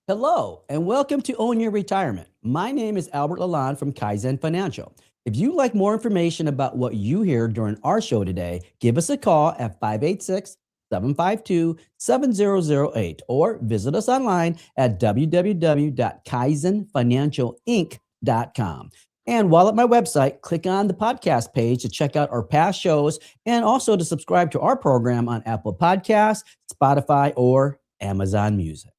Hello, and welcome to Own Your Retirement. My name is Albert Lalonde from Kaizen Financial. If you'd like more information about what you hear during our show today, give us a call at 586-752-7008 or visit us online at www.kaizenfinancialinc.com. And while at my website, click on the podcast page to check out our past shows and also to subscribe to our program on Apple Podcasts, Spotify, or Amazon Music.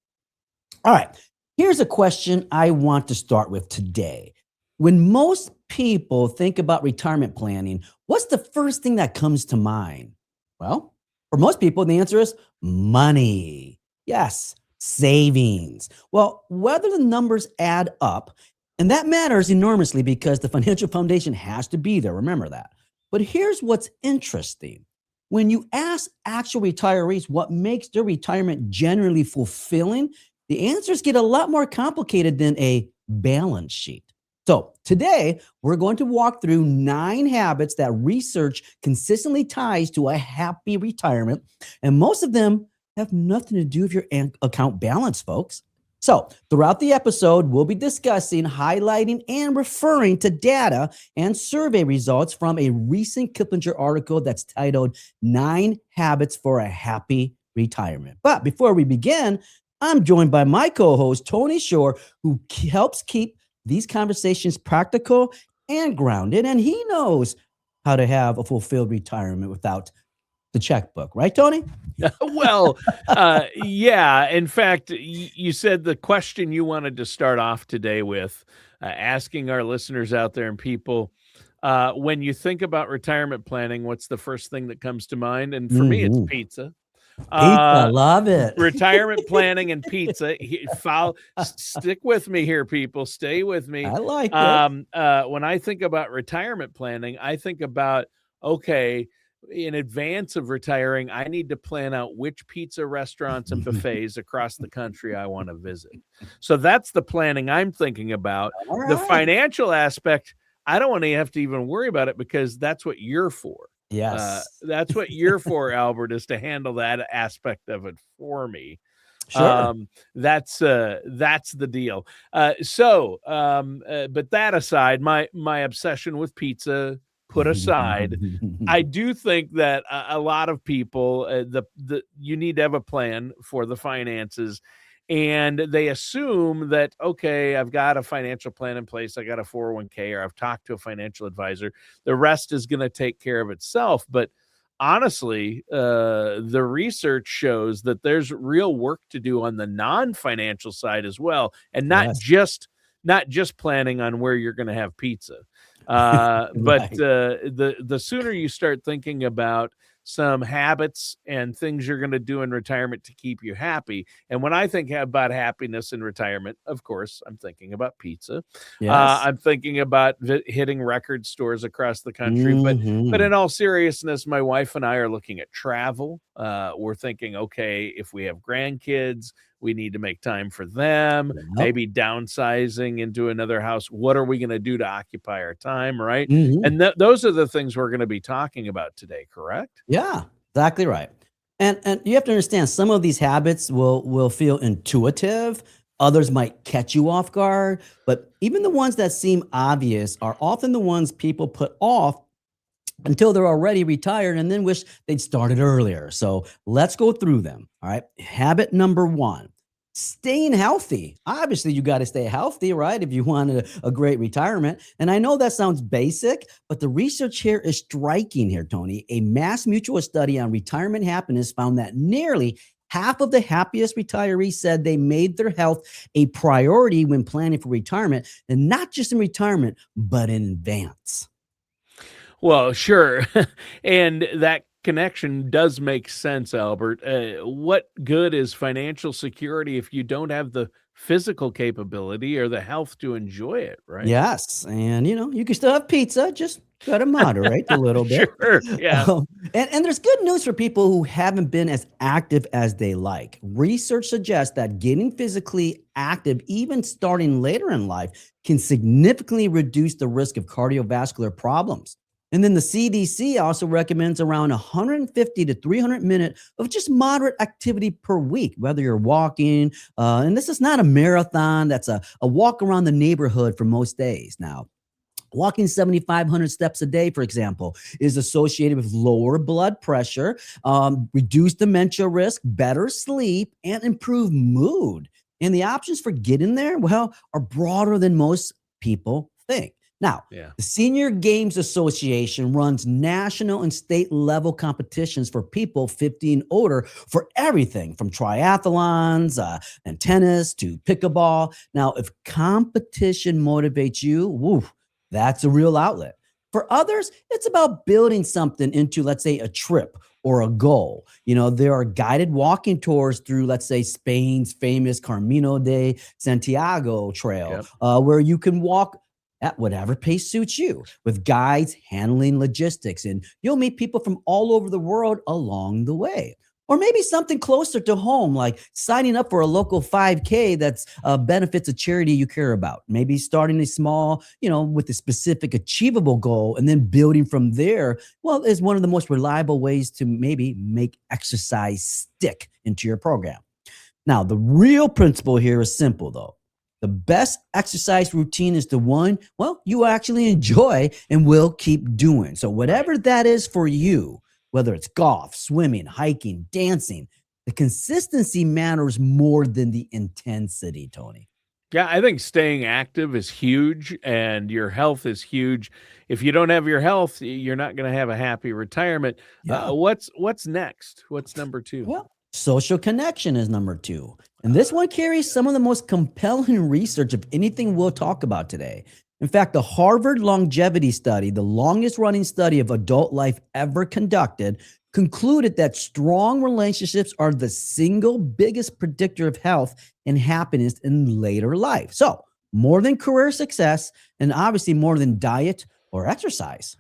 All right, here's a question I want to start with today. When most people think about retirement planning, what's the first thing that comes to mind? Well, for most people, the answer is money. Yes, savings. Well, whether the numbers add up, and that matters enormously because the financial foundation has to be there. Remember that. But here's what's interesting. When you ask actual retirees what makes their retirement generally fulfilling, the answers get a lot more complicated than a balance sheet. So today, we're going to walk through 9 habits that research consistently ties to a happy retirement. And most of them have nothing to do with your account balance, folks. So throughout the episode, we'll be discussing, highlighting, and referring to data and survey results from a recent Kiplinger article that's titled 9 Habits for a Happy Retirement. But before we begin, I'm joined by my co-host, Tony Shore, who helps keep these conversations practical and grounded, and he knows how to have a fulfilled retirement without the checkbook. Right, Tony? Well, yeah. In fact, you said the question you wanted to start off today with, asking our listeners out there and people, when you think about retirement planning, what's the first thing that comes to mind? And for me, it's pizza. Pizza, love it. Retirement planning and pizza. Stick with me here, people. Stay with me. I like it. When I think about retirement planning, I think about, okay, in advance of retiring, I need to plan out which pizza restaurants and buffets across the country I want to visit. So that's the planning I'm thinking about. All The right. financial aspect, I don't want to have to even worry about it because that's what you're for. Yes. That's what you're for, Albert, is to handle that aspect of it for me. Sure. That's the deal. But that aside, my obsession with pizza put aside, I do think that a lot of people, you need to have a plan for the finances. And they assume that, okay, I've got a financial plan in place. I got a 401k, or I've talked to a financial advisor. The rest is going to take care of itself. But honestly, the research shows that there's real work to do on the non-financial side as well, and not just planning on where you're going to have pizza. But the sooner you start thinking about some habits and things you're going to do in retirement to keep you happy. And when I think about happiness in retirement, of course, I'm thinking about pizza. Yes. I'm thinking about hitting record stores across the country. But in all seriousness, my wife and I are looking at travel. We're thinking, okay, if we have grandkids, we need to make time for them, maybe downsizing into another house. What are we going to do to occupy our time, right? And those are the things we're going to be talking about today, correct? Yeah, exactly right. And you have to understand, some of these habits will feel intuitive. Others might catch you off guard. But even the ones that seem obvious are often the ones people put off until they're already retired and then wish they'd started earlier. So let's go through them. All right. Habit number 1, staying healthy. Obviously, you got to stay healthy, right? If you want a great retirement. And I know that sounds basic, but the research here is striking here, Tony. A Mass Mutual study on retirement happiness found that nearly half of the happiest retirees said they made their health a priority when planning for retirement, and not just in retirement, but in advance. Well, sure. And that connection does make sense, Albert. What good is financial security if you don't have the physical capability or the health to enjoy it, right? Yes. And, you can still have pizza, just got to moderate a little bit. Sure, yeah. And there's good news for people who haven't been as active as they like. Research suggests that getting physically active, even starting later in life, can significantly reduce the risk of cardiovascular problems. And then the CDC also recommends around 150 to 300 minutes of just moderate activity per week, whether you're walking. And this is not a marathon, that's a walk around the neighborhood for most days. Now, walking 7,500 steps a day, for example, is associated with lower blood pressure, reduced dementia risk, better sleep, and improved mood. And the options for getting there, well, are broader than most people think. Now, Yeah. the Senior Games Association runs national and state level competitions for people 50 and older for everything from triathlons and tennis to pickleball. Now, if competition motivates you, woo, that's a real outlet. For others, it's about building something into, let's say, a trip or a goal. There are guided walking tours through, let's say, Spain's famous Camino de Santiago trail, Yep. where you can walk at whatever pace suits you, with guides handling logistics. And you'll meet people from all over the world along the way. Or maybe something closer to home, like signing up for a local 5K that's benefits a charity you care about. Maybe starting a small, with a specific achievable goal and then building from there, well, is one of the most reliable ways to maybe make exercise stick into your program. Now, the real principle here is simple, though. The best exercise routine is the one, well, you actually enjoy and will keep doing. So whatever that is for you, whether it's golf, swimming, hiking, dancing, the consistency matters more than the intensity, Tony. Yeah, I think staying active is huge and your health is huge. If you don't have your health, you're not going to have a happy retirement. Yeah. What's next? What's number 2? Well, social connection is number 2. And this one carries some of the most compelling research of anything we'll talk about today. In fact, the Harvard Longevity Study, the longest running study of adult life ever conducted, concluded that strong relationships are the single biggest predictor of health and happiness in later life. So, more than career success, and obviously more than diet or exercise.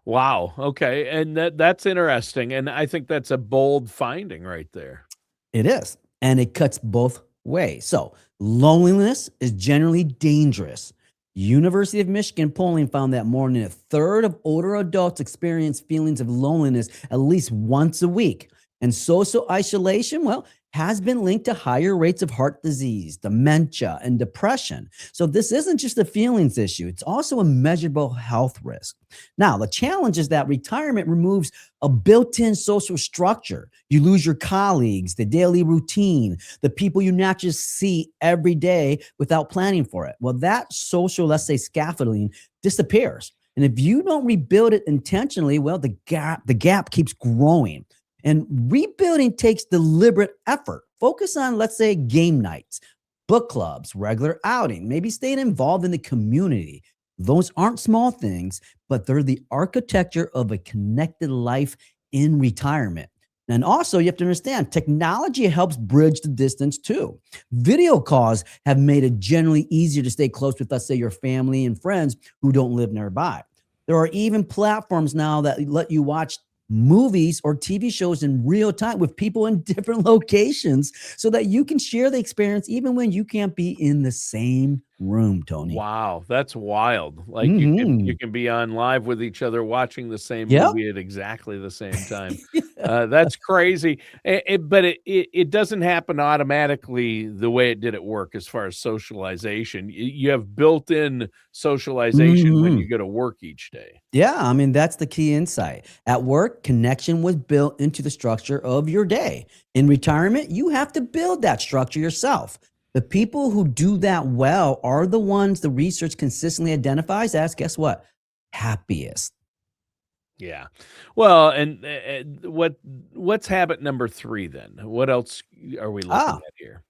Wow. Okay. And that's interesting. And I think that's a bold finding right there. It is. And it cuts both ways. So, loneliness is generally dangerous. University of Michigan polling found that more than a third of older adults experience feelings of loneliness at least once a week. And social isolation, well, has been linked to higher rates of heart disease, dementia, and depression. So this isn't just a feelings issue. It's also a measurable health risk. Now, the challenge is that retirement removes a built-in social structure. You lose your colleagues, the daily routine, the people you naturally see every day without planning for it. Well, that social, let's say, scaffolding disappears. And if you don't rebuild it intentionally, well, the gap keeps growing. And rebuilding takes deliberate effort. Focus on, let's say, game nights, book clubs, regular outing, maybe staying involved in the community. Those aren't small things, but they're the architecture of a connected life in retirement. And also, you have to understand, technology helps bridge the distance too. Video calls have made it generally easier to stay close with, let's say, your family and friends who don't live nearby. There are even platforms now that let you watch movies or TV shows in real time with people in different locations so that you can share the experience even when you can't be in the same room, Tony. Wow, that's wild. Like you can be on live with each other watching the same movie at exactly the same time. That's crazy. But it doesn't happen automatically the way it did at work as far as socialization. You have built-in socialization when you go to work each day. Yeah, I mean, that's the key insight. At work, connection was built into the structure of your day. In retirement, you have to build that structure yourself. The people who do that well are the ones the research consistently identifies as, guess what? Happiest. Yeah. Well, and what's habit number 3 then? What else are we looking at here?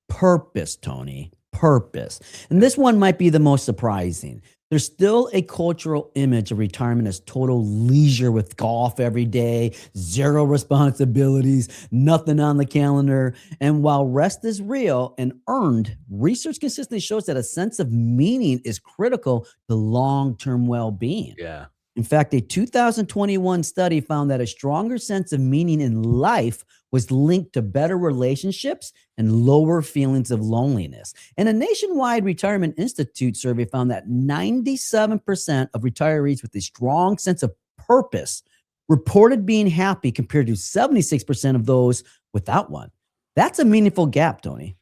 Purpose, Tony. Purpose. And this one might be the most surprising. There's still a cultural image of retirement as total leisure with golf every day, zero responsibilities, nothing on the calendar. And while rest is real and earned, research consistently shows that a sense of meaning is critical to long-term well-being. Yeah. In fact, a 2021 study found that a stronger sense of meaning in life was linked to better relationships and lower feelings of loneliness. And a nationwide Retirement Institute survey found that 97% of retirees with a strong sense of purpose reported being happy compared to 76% of those without one. That's a meaningful gap, Tony.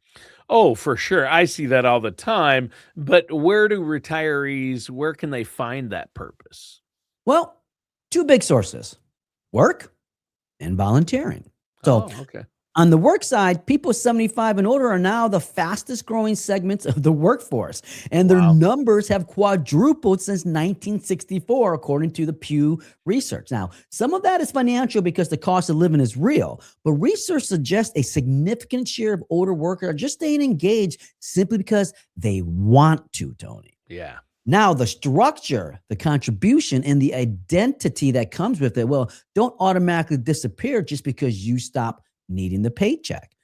Oh, for sure. I see that all the time. But where can they find that purpose? Well, two big sources: work and volunteering. So, okay. on the work side, people 75 and older are now the fastest growing segments of the workforce, and their numbers have quadrupled since 1964, according to the Pew Research. Now, some of that is financial because the cost of living is real, but research suggests a significant share of older workers are just staying engaged simply because they want to, Tony. Yeah. Now, the structure, the contribution, and the identity that comes with it, well, don't automatically disappear just because you stop needing the paycheck.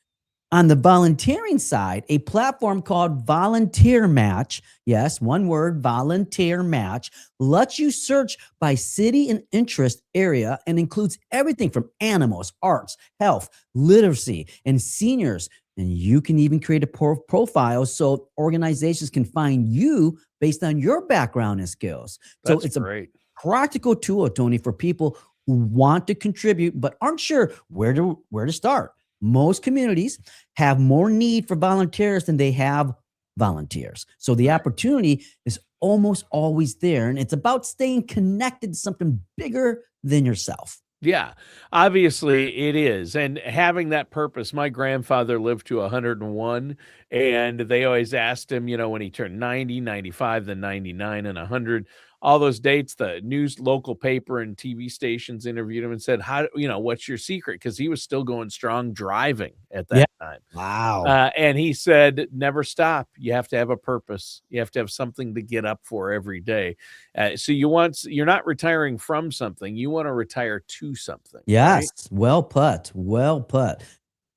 On the volunteering side, a platform called Volunteer Match, yes, one word, Volunteer Match, lets you search by city and interest area and includes everything from animals, arts, health, literacy, and seniors. And you can even create a profile so organizations can find you based on your background and skills. So it's great. A practical tool, Tony, for people who want to contribute but aren't sure where to start. Most communities have more need for volunteers than they have volunteers. So the opportunity is almost always there. And it's about staying connected to something bigger than yourself. Yeah, obviously it is. And having that purpose, my grandfather lived to 101, and they always asked him, when he turned 90, 95, then 99 and 100, all those dates, the news, local paper and TV stations interviewed him and said, what's your secret? Because he was still going strong driving at that time. Wow. And he said, never stop. You have to have a purpose. You have to have something to get up for every day. So you're not retiring from something. You want to retire to something. Yes. Right? Well put. Well put.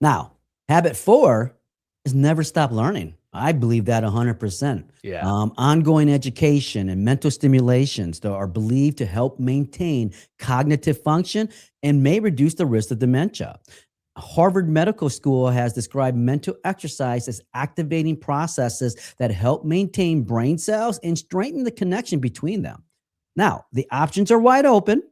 Now, habit 4 is never stop learning. I believe that 100%. Yeah. Ongoing education and mental stimulations are believed to help maintain cognitive function and may reduce the risk of dementia. Harvard Medical School has described mental exercise as activating processes that help maintain brain cells and strengthen the connection between them. Now, the options are wide open.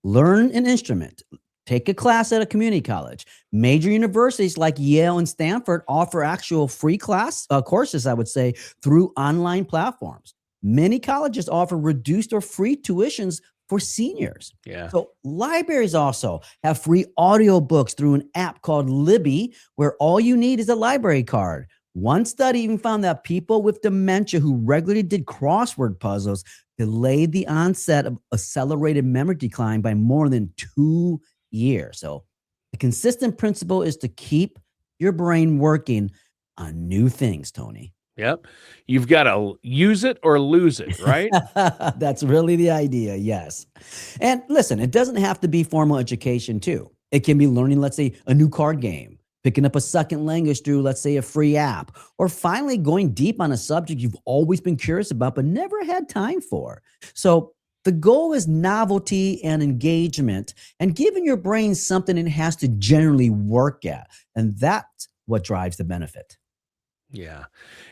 Learn an instrument. Take a class at a community college. Major universities like Yale and Stanford offer actual free courses, I would say, through online platforms. Many colleges offer reduced or free tuitions for seniors. Yeah. So libraries also have free audiobooks through an app called Libby, where all you need is a library card. One study even found that people with dementia who regularly did crossword puzzles delayed the onset of accelerated memory decline by more than 2 years. So the consistent principle is to keep your brain working on new things, Tony. Yep. You've got to use it or lose it, right? That's really the idea. Yes. And listen, it doesn't have to be formal education too. It can be learning, let's say, a new card game, picking up a second language through, let's say, a free app, or finally going deep on a subject you've always been curious about but never had time for. So the goal is novelty and engagement and giving your brain something it has to generally work at. And that's what drives the benefit. Yeah.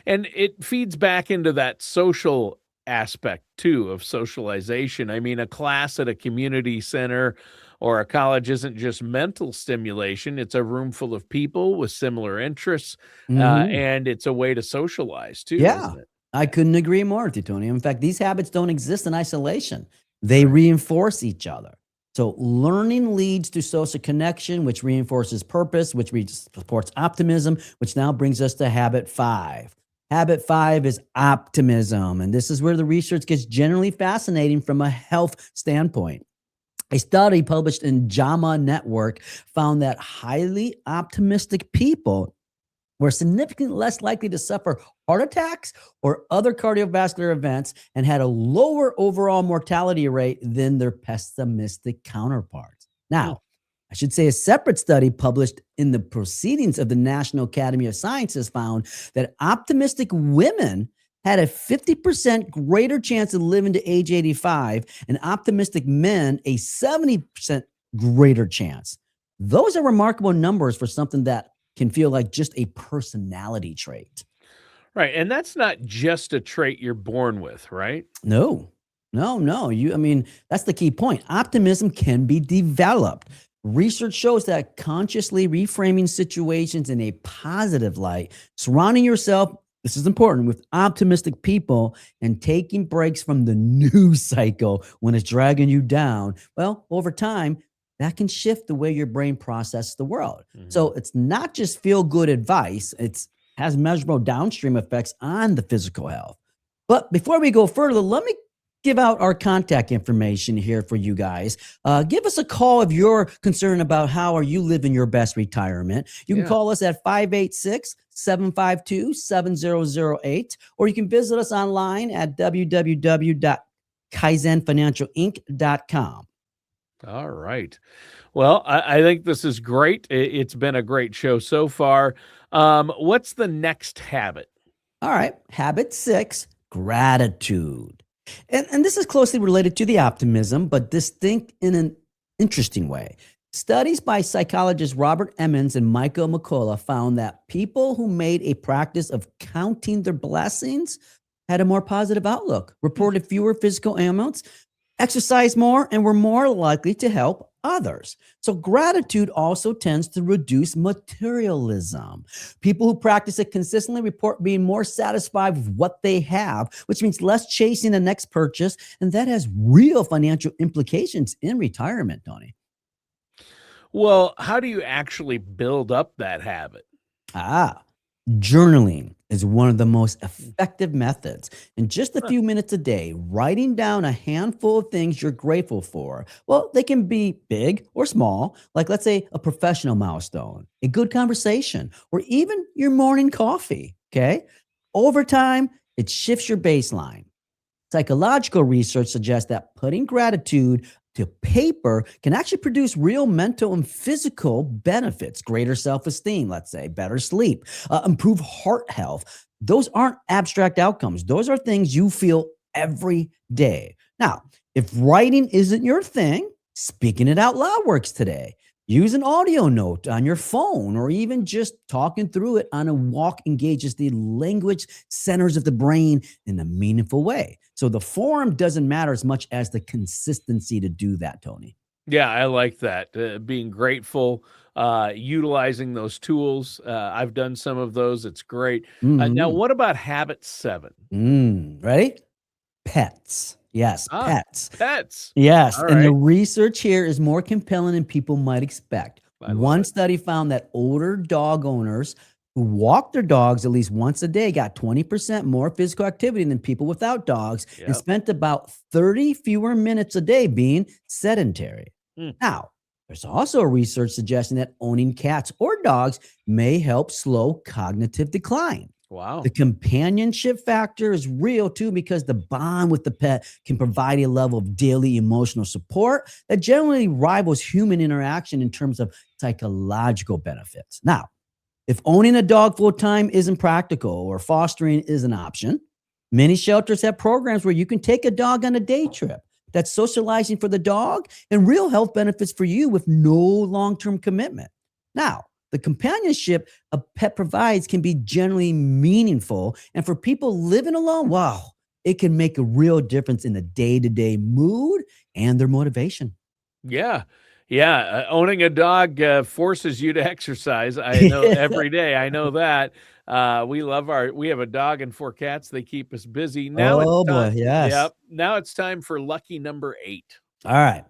And it feeds back into that social aspect too of socialization. I mean, a class at a community center or a college isn't just mental stimulation. It's a room full of people with similar interests, and it's a way to socialize too, isn't it? I couldn't agree more with you, Tony. In fact, these habits don't exist in isolation. They reinforce each other. So learning leads to social connection, which reinforces purpose, which supports optimism, which now brings us to habit 5. Habit 5 is optimism. And this is where the research gets generally fascinating from a health standpoint. A study published in JAMA Network found that highly optimistic people were significantly less likely to suffer heart attacks or other cardiovascular events and had a lower overall mortality rate than their pessimistic counterparts. Now, I should say a separate study published in the Proceedings of the National Academy of Sciences found that optimistic women had a 50% greater chance of living to age 85 and optimistic men a 70% greater chance. Those are remarkable numbers for something that can feel like just a personality trait. Right. And that's not just a trait you're born with, right? No, no. I mean, that's the key point. Optimism can be developed. Research shows that consciously reframing situations in a positive light, surrounding yourself, this is important, with optimistic people, and taking breaks from the news cycle when it's dragging you down, well, over time, that can shift the way your brain processes the world. Mhm. So it's not just feel good advice, it's has measurable downstream effects on the physical health. But before we go further, let me give out our contact information here for you guys. Give us a call if you're concerned about how are you living your best retirement. You can Yeah. call us at 586-752-7008, or you can visit us online at www.kaizenfinancialinc.com. All right. Well, I think this is great. It's been a great show so far. What's the next habit? All right. Habit 6, gratitude. And this is closely related to the optimism, but distinct in an interesting way. Studies by psychologists Robert Emmons and Michael McCullough found that people who made a practice of counting their blessings had a more positive outlook, reported fewer physical ailments, exercised more, and were more likely to help others. So, gratitude also tends to reduce materialism. People who practice it consistently report being more satisfied with what they have, which means less chasing the next purchase. And that has real financial implications in retirement, Tony. Well, how do you actually build up that habit? Ah, journaling is one of the most effective methods. In just a Huh. few minutes a day, writing down a handful of things you're grateful for. Well, they can be big or small, like let's say a professional milestone, a good conversation, or even your morning coffee. Okay. Over time, it shifts your baseline. Psychological research suggests that putting gratitude to paper can actually produce real mental and physical benefits, greater self esteem, let's say, better sleep, improve heart health. Those aren't abstract outcomes, those are things you feel every day. Now, if writing isn't your thing, speaking it out loud works today. Use an audio note on your phone, or even just talking through it on a walk engages the language centers of the brain in a meaningful way. So the form doesn't matter as much as the consistency to do that, Tony. Yeah, I like that. Being grateful, utilizing those tools. I've done some of those. It's great. Now, Mhm. what about habit 7? Ready? Pets. Yes, Ah, pets. pets. Yes, All and the right. research here is more compelling than people might expect. I love One it. study found that older dog owners who walked their dogs at least once a day got 20% more physical activity than people without dogs and Yep. spent about 30 fewer minutes a day being sedentary. Hmm. Now, there's also research suggesting that owning cats or dogs may help slow cognitive decline. The Wow. companionship factor is real too, because the bond with the pet can provide a level of daily emotional support that generally rivals human interaction in terms of psychological benefits. Now, if owning a dog full time isn't practical or fostering is an option, many shelters have programs where you can take a dog on a day trip. That's socializing for the dog and real health benefits for you with no long term commitment. Now, the companionship a pet provides can be generally meaningful. And for people living alone, wow, it can make a real difference in the day to day mood and their motivation. Yeah. Yeah. Owning a dog forces you to exercise. I know every day. I know that. We have a dog and 4 cats. They keep us busy. Now it's Oh time. boy, yes. Yep. Now it's time for lucky number 8. All right.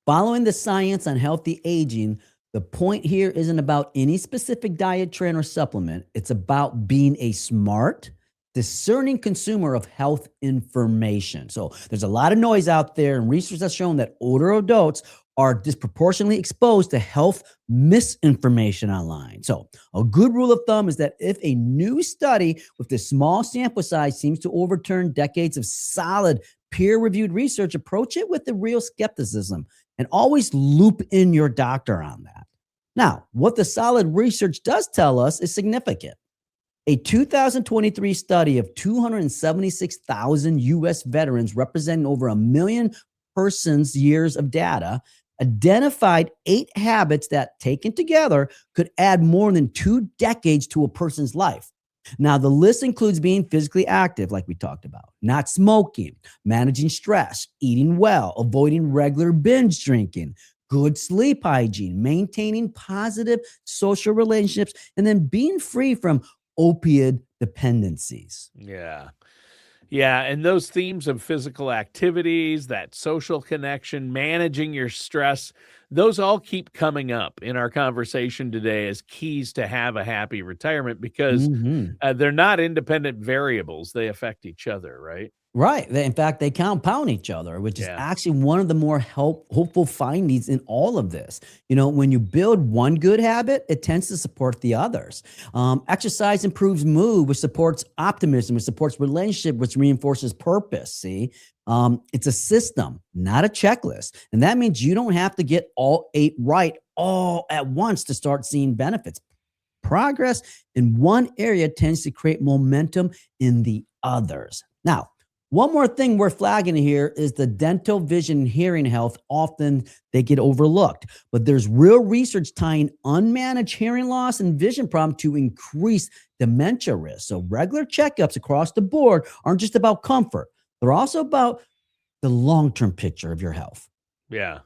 Following the science on healthy aging, the point here isn't about any specific diet, trend, or supplement. It's about being a smart, discerning consumer of health information. So there's a lot of noise out there, and research has shown that older adults are disproportionately exposed to health misinformation online. So a good rule of thumb is that if a new study with a small sample size seems to overturn decades of solid peer-reviewed research, approach it with the real skepticism and always loop in your doctor on that. Now, what the solid research does tell us is significant. A 2023 study of 276,000 US veterans representing over a million persons' years of data identified 8 habits that, taken together, could add more than 2 decades to a person's life. Now, the list includes being physically active, like we talked about, not smoking, managing stress, eating well, avoiding regular binge drinking, good sleep hygiene, maintaining positive social relationships, and then being free from opiate dependencies. Yeah. Yeah, and those themes of physical activities, that social connection, managing your stress, those all keep coming up in our conversation today as keys to have a happy retirement because Mhm. they're not independent variables. They affect each other, right? Right. In fact, they compound each other, which is Yeah. actually one of the more hopeful findings in all of this. When you build one good habit, it tends to support the others. Exercise improves mood, which supports optimism, which supports relationship, which reinforces purpose. See, it's a system, not a checklist. And that means you don't have to get all 8 right all at once to start seeing benefits. Progress in one area tends to create momentum in the others. Now, one more thing worth flagging here is the dental, vision, and hearing health. Often they get overlooked, but there's real research tying unmanaged hearing loss and vision problem to increase dementia risk. So regular checkups across the board aren't just about comfort. They're also about the long-term picture of your health. Yeah.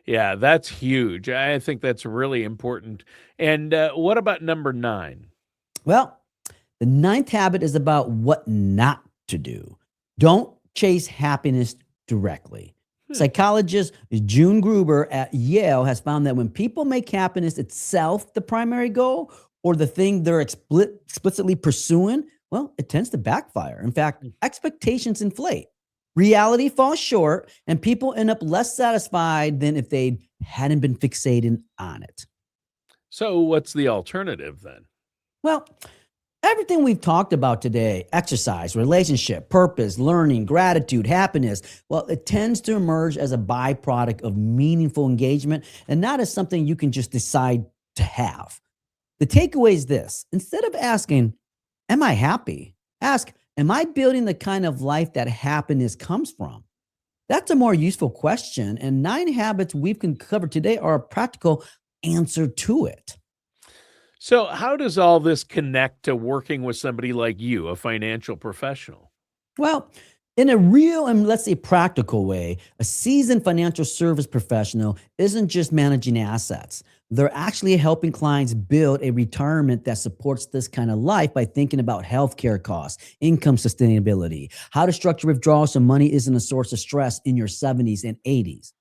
Yeah, that's huge. I think that's really important. And what about number 9? Well, the ninth habit is about what not to do. Don't chase happiness directly. Hmm. Psychologist June Gruber at Yale has found that when people make happiness itself the primary goal or the thing they're explicitly pursuing, well, it tends to backfire. In fact, expectations inflate. Reality falls short, and people end up less satisfied than if they hadn't been fixated on it. So what's the alternative then? Well, everything we've talked about today, exercise, relationship, purpose, learning, gratitude, happiness, well, it tends to emerge as a byproduct of meaningful engagement and not as something you can just decide to have. The takeaway is this: instead of asking, am I happy? Ask, am I building the kind of life that happiness comes from? That's a more useful question. And 9 habits we've covered today are a practical answer to it. So how does all this connect to working with somebody like you, a financial professional? Well, in a real and let's say practical way, a seasoned financial service professional isn't just managing assets. They're actually helping clients build a retirement that supports this kind of life by thinking about healthcare costs, income sustainability, how to structure withdrawals so money isn't a source of stress in your 70s and 80s.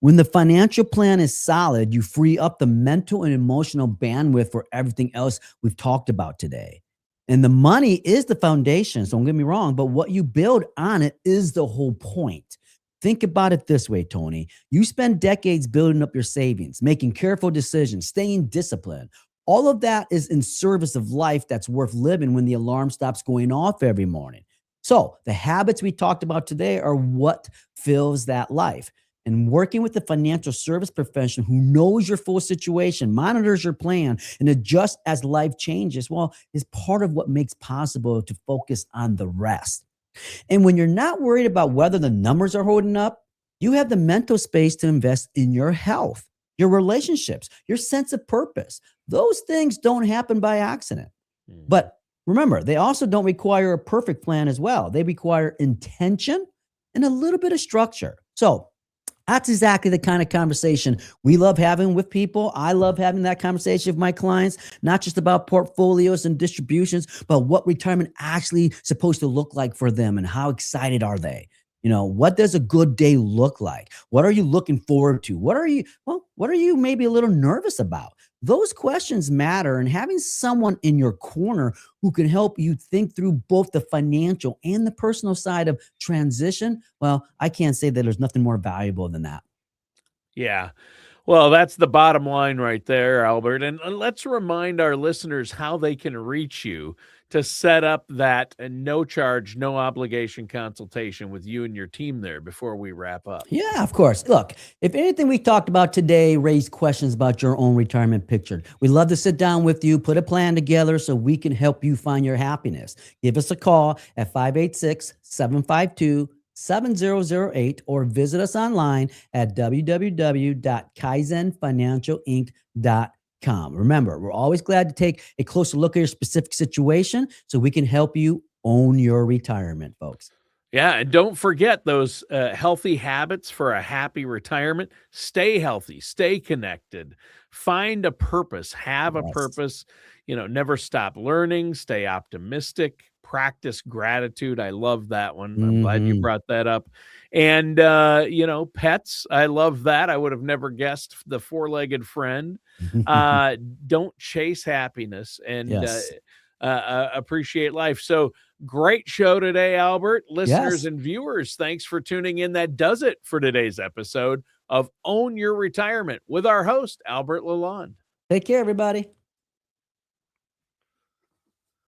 When the financial plan is solid, you free up the mental and emotional bandwidth for everything else we've talked about today. And the money is the foundation, so don't get me wrong, but what you build on it is the whole point. Think about it this way, Tony. You spend decades building up your savings, making careful decisions, staying disciplined. All of that is in service of life that's worth living when the alarm stops going off every morning. So, the habits we talked about today are what fills that life. And working with a financial service professional who knows your full situation, monitors your plan, and adjusts as life changes, well, is part of what makes possible to focus on the rest. And when you're not worried about whether the numbers are holding up, you have the mental space to invest in your health, your relationships, your sense of purpose. Those things don't happen by accident. Mhm. But remember, they also don't require a perfect plan as well. They require intention and a little bit of structure. So, that's exactly the kind of conversation we love having with people. I love having that conversation with my clients, not just about portfolios and distributions, but what retirement actually supposed to look like for them and how excited are they? What does a good day look like? What are you looking forward to? What are you maybe a little nervous about? Those questions matter, and having someone in your corner who can help you think through both the financial and the personal side of transition, well, I can't say that there's nothing more valuable than that. Yeah. Well, that's the bottom line right there, Albert. And let's remind our listeners how they can reach you to set up that no charge, no obligation consultation with you and your team there before we wrap up. Yeah, of course. Look, if anything we talked about today raised questions about your own retirement picture, we'd love to sit down with you, put a plan together so we can help you find your happiness. Give us a call at 586-752 7008 or visit us online at www.kaizenfinancialinc.com. Remember, we're always glad to take a closer look at your specific situation so we can help you own your retirement, folks. Yeah, and don't forget those healthy habits for a happy retirement. Stay healthy, stay connected, find a purpose, have a Yes. purpose, never stop learning, stay optimistic, practice gratitude. I love that one. I'm glad you brought that up. And, pets, I love that. I would have never guessed the four-legged friend. Don't chase happiness and Yes. appreciate life. So, great show today, Albert. Listeners Yes. and viewers, thanks for tuning in. That does it for today's episode of Own Your Retirement with our host, Albert Lalonde. Take care, everybody.